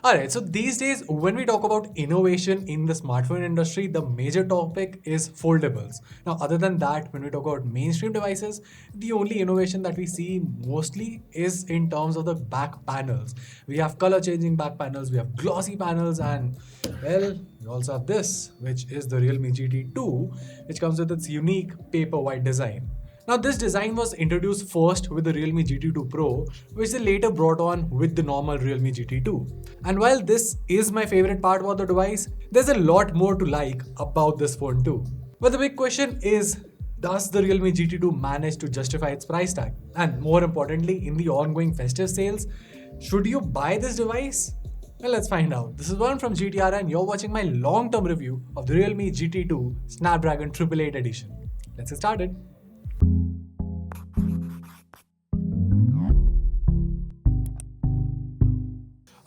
Alright, so these days, when we talk about innovation in the smartphone industry, the major topic is foldables. Now, other than that, when we talk about mainstream devices, the only innovation that we see mostly is in terms of the back panels. We have color changing back panels, we have glossy panels, and well, we also have this, which is the Realme GT2, which comes with its unique paper white design. Now, this design was introduced first with the Realme GT2 Pro, which they later brought on with the normal Realme GT2. And while this is my favorite part about the device, there's a lot more to like about this phone too. But the big question is, does the Realme GT2 manage to justify its price tag? And more importantly, in the ongoing festive sales, should you buy this device? Well, let's find out. This is Varun from GTR and you're watching my long-term review of the Realme GT2 Snapdragon 888 edition. Let's get started.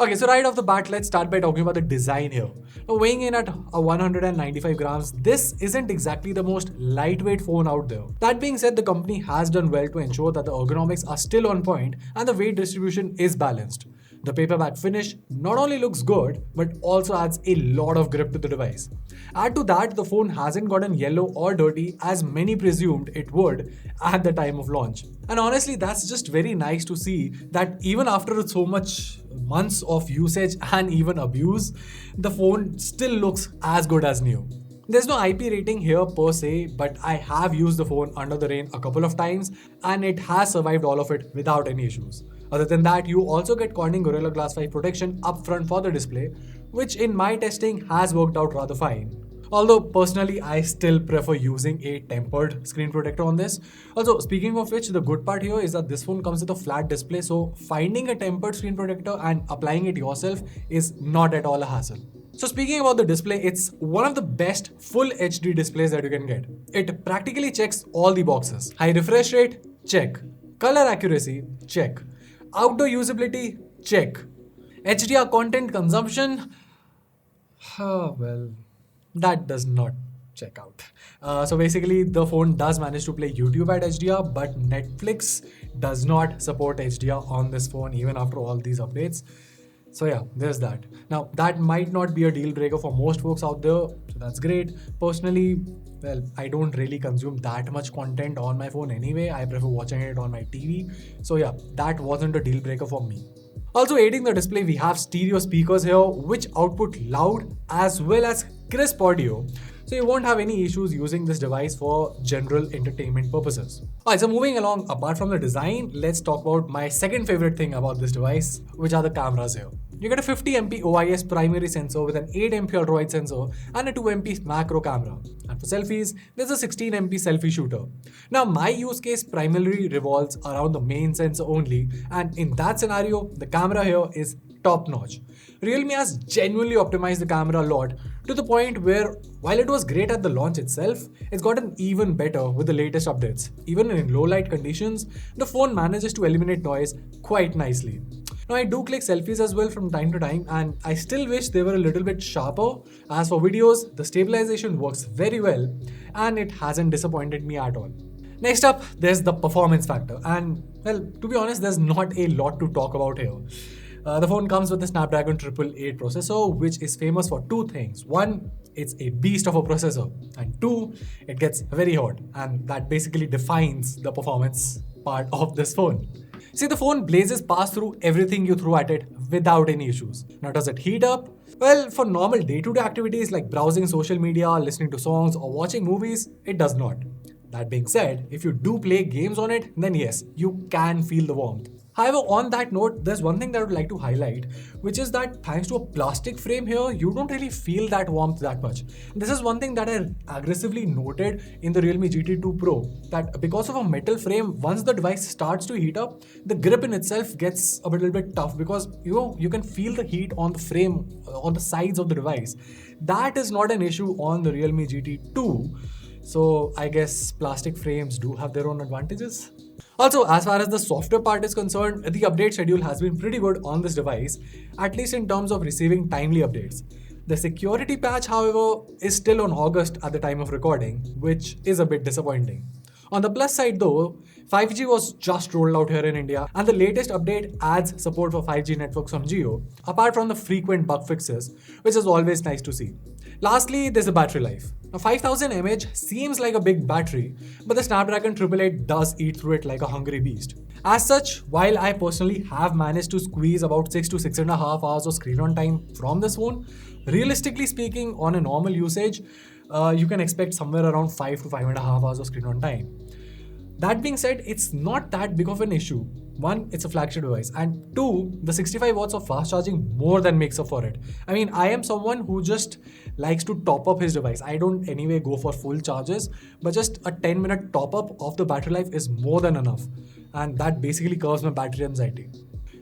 Okay, so right off the bat, let's start by talking about the design here. Now, weighing in at 195 grams, this isn't exactly the most lightweight phone out there. That being said, the company has done well to ensure that the ergonomics are still on point and the weight distribution is balanced. The paperback finish not only looks good, but also adds a lot of grip to the device. Add to that, the phone hasn't gotten yellow or dirty as many presumed it would at the time of launch. And honestly, that's just very nice to see that even after so much months of usage and even abuse, the phone still looks as good as new. There's no IP rating here per se, but I have used the phone under the rain a couple of times and it has survived all of it without any issues. Other than that, you also get Corning Gorilla Glass 5 protection upfront for the display, which in my testing has worked out rather fine. Although personally, I still prefer using a tempered screen protector on this. Also, speaking of which, the good part here is that this phone comes with a flat display, so finding a tempered screen protector and applying it yourself is not at all a hassle. So speaking about the display, it's one of the best full HD displays that you can get. It practically checks all the boxes. High refresh rate? Check. Color accuracy? Check. Outdoor usability? Check. HDR content consumption? Well, that does not check out. So basically, the phone does manage to play YouTube at HDR, but Netflix does not support HDR on this phone even after all these updates. So yeah, there's that. Now, that might not be a deal breaker for most folks out there, so that's great. Personally, well, I don't really consume that much content on my phone anyway. I prefer watching it on my TV. So yeah, that wasn't a deal breaker for me. Also aiding the display, we have stereo speakers here which output loud as well as crisp audio. So you won't have any issues using this device for general entertainment purposes. Alright, so moving along, apart from the design, let's talk about my second favorite thing about this device, which are the cameras here. You get a 50 MP OIS primary sensor with an 8 MP ultra-wide sensor and a 2 MP macro camera. And for selfies, there's a 16 MP selfie shooter. Now, my use case primarily revolves around the main sensor only, and in that scenario, the camera here is top-notch. Realme has genuinely optimized the camera a lot to the point where, while it was great at the launch itself, it's gotten even better with the latest updates. Even in low light conditions, the phone manages to eliminate noise quite nicely. Now, I do click selfies as well from time to time, and I still wish they were a little bit sharper. As for videos, the stabilization works very well, and it hasn't disappointed me at all. Next up, there's the performance factor, and well, to be honest, there's not a lot to talk about here. The phone comes with the Snapdragon 888 processor, which is famous for two things. One, it's a beast of a processor, and two, it gets very hot, and that basically defines the performance part of this phone. See, the phone blazes past through everything you throw at it without any issues. Now, does it heat up? Well, for normal day-to-day activities like browsing social media, listening to songs, or watching movies, it does not. That being said, if you do play games on it, then yes, you can feel the warmth. However, on that note, there's one thing that I would like to highlight, which is that thanks to a plastic frame here, you don't really feel that warmth that much. This is one thing that I aggressively noted in the Realme GT2 Pro, that because of a metal frame, once the device starts to heat up, the grip in itself gets a little bit tough because you can feel the heat on the frame, on the sides of the device. That is not an issue on the Realme GT2. So I guess plastic frames do have their own advantages. Also, as far as the software part is concerned, the update schedule has been pretty good on this device, at least in terms of receiving timely updates. The security patch, however, is still on August at the time of recording, which is a bit disappointing. On the plus side though, 5G was just rolled out here in India, and the latest update adds support for 5G networks from Jio, apart from the frequent bug fixes, which is always nice to see. Lastly, there's the battery life. Now 5000 mAh seems like a big battery, but the Snapdragon 888 does eat through it like a hungry beast. As such, while I personally have managed to squeeze about 6 to 6.5 hours of screen on time from this phone, realistically speaking, on a normal usage, you can expect somewhere around 5 to 5.5 hours of screen on time. That being said, it's not that big of an issue. One, it's a flagship device, and two, the 65 watts of fast charging more than makes up for it. I mean, I am someone who just likes to top up his device. I don't anyway go for full charges, but just a 10-minute top up of the battery life is more than enough, and that basically curbs my battery anxiety.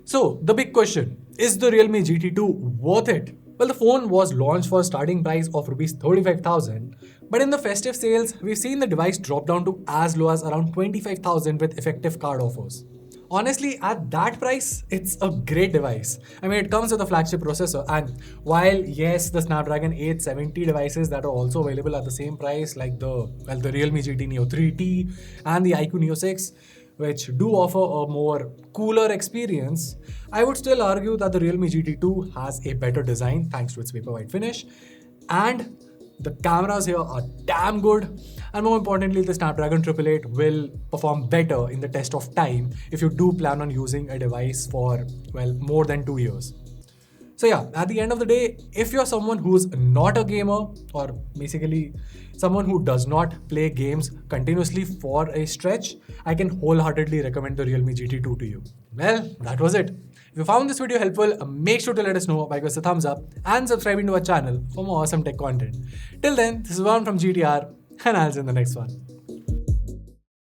So, the big question, is the Realme GT2 worth it? Well, the phone was launched for a starting price of Rs 35,000, but in the festive sales, we've seen the device drop down to as low as around 25,000 with effective card offers. Honestly, at that price, it's a great device. I mean, it comes with a flagship processor, and while yes, the Snapdragon 870 devices that are also available at the same price, like the Realme GT Neo 3T and the iQOO Neo 6, which do offer a more cooler experience, I would still argue that the Realme GT2 has a better design thanks to its paper white finish, and the cameras here are damn good, and more importantly, the Snapdragon 888 will perform better in the test of time if you do plan on using a device for, well, more than 2 years. So yeah, at the end of the day, if you're someone who's not a gamer, or basically someone who does not play games continuously for a stretch, I can wholeheartedly recommend the Realme GT2 to you. Well, that was it. If you found this video helpful, make sure to let us know by giving us a thumbs up and subscribing to our channel for more awesome tech content. Till then, this is Varun from GTR, and I'll see you in the next one.